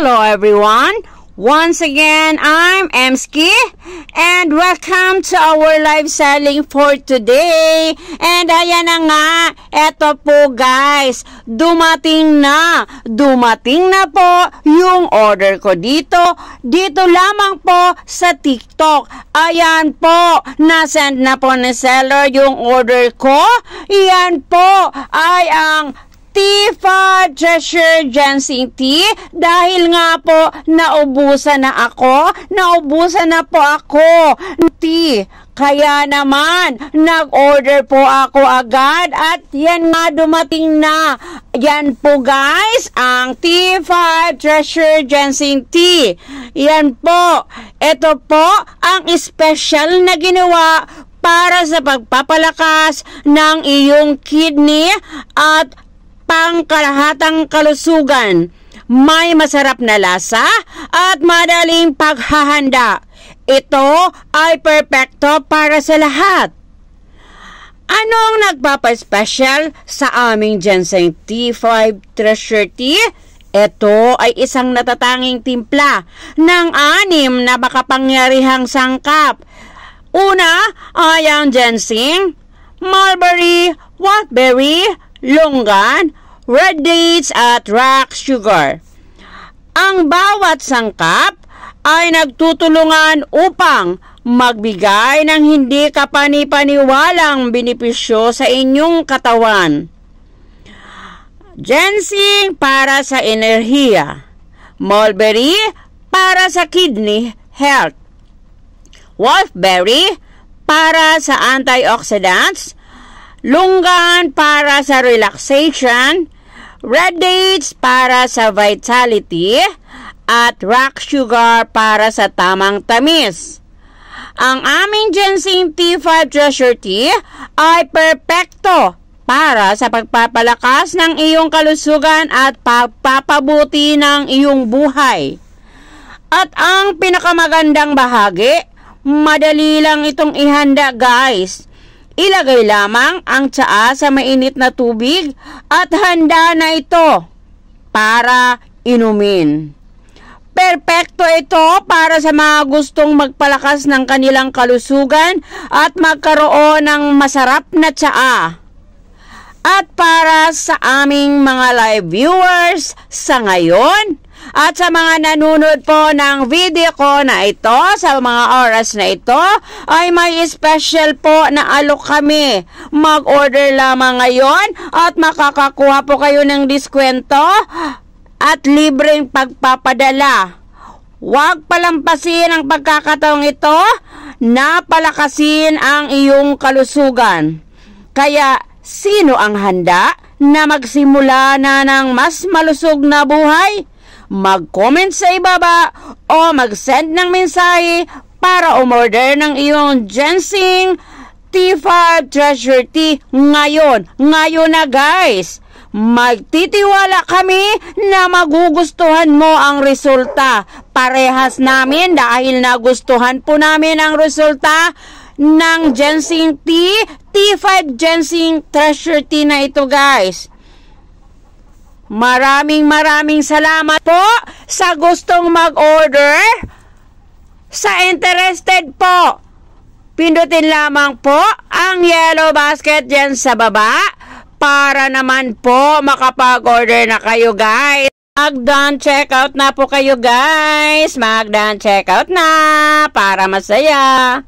Hello everyone! Once again, I'm Emski and welcome to our live selling for today. And ayan na nga, eto po guys, dumating na po yung order ko dito lamang po sa TikTok. Ayan po, na-send na po ni seller yung order ko. Iyan po ay ang T5 Treasure Ginseng Tea dahil nga po naubusan na po ako ng tea. Kaya naman, nag-order po ako agad at yan nga dumating na. Yan po guys, ang T5 Treasure Ginseng Tea. Yan po, ito po ang special na ginawa para sa pagpapalakas ng iyong kidney at pangkalahatang kalusugan. May masarap na lasa at madaling paghahanda. Ito ay perpekto para sa lahat. Anong nagpapa-special sa aming Ginseng T5 Treasure Tea? Ito ay isang natatanging timpla ng 6 na makapangyarihang sangkap. Una ay ang ginseng, mulberry, wolfberry, longgan, red dates at rock sugar. Ang bawat sangkap ay nagtutulungan upang magbigay ng hindi kapani-paniwalang benepisyo sa inyong katawan. Ginseng para sa enerhiya, mulberry para sa kidney health, wolfberry para sa antioxidants, longgan para sa relaxation, red dates para sa vitality, at rock sugar para sa tamang tamis. Ang aming Ginseng T5 Treasure Tea ay perpekto para sa pagpapalakas ng iyong kalusugan at pagpapabuti ng iyong buhay. At ang pinakamagandang bahagi, madali lang itong ihanda guys. Ilagay lamang ang tsaa sa mainit na tubig at handa na ito para inumin. Perpekto ito para sa mga gustong magpalakas ng kanilang kalusugan at magkaroon ng masarap na tsaa. At para sa aming mga live viewers sa ngayon, at sa mga nanonood po ng video ko na ito, sa mga oras na ito, ay may special po na alok kami. Mag-order lamang ngayon at makakakuha po kayo ng diskwento at libreng pagpapadala. Huwag palampasin ang pagkakataong ito na palakasin ang iyong kalusugan. Kaya, sino ang handa na magsimula na ng mas malusog na buhay? Mag-comment sa ibaba o mag-send ng mensahe para umorder ng iyong Ginseng T5 Treasure Tea ngayon. Ngayon na guys. Magtitiwala kami na magugustuhan mo ang resulta. Parehas namin dahil nagustuhan po namin ang resulta ng Ginseng Tea, T5 Ginseng Treasure Tea na ito guys. Maraming salamat po sa gustong mag-order. Sa interested po, pindutin lamang po ang yellow basket dyan sa baba para naman po makapag-order na kayo guys. Mag-done checkout na po kayo guys. Mag-done checkout na para masaya.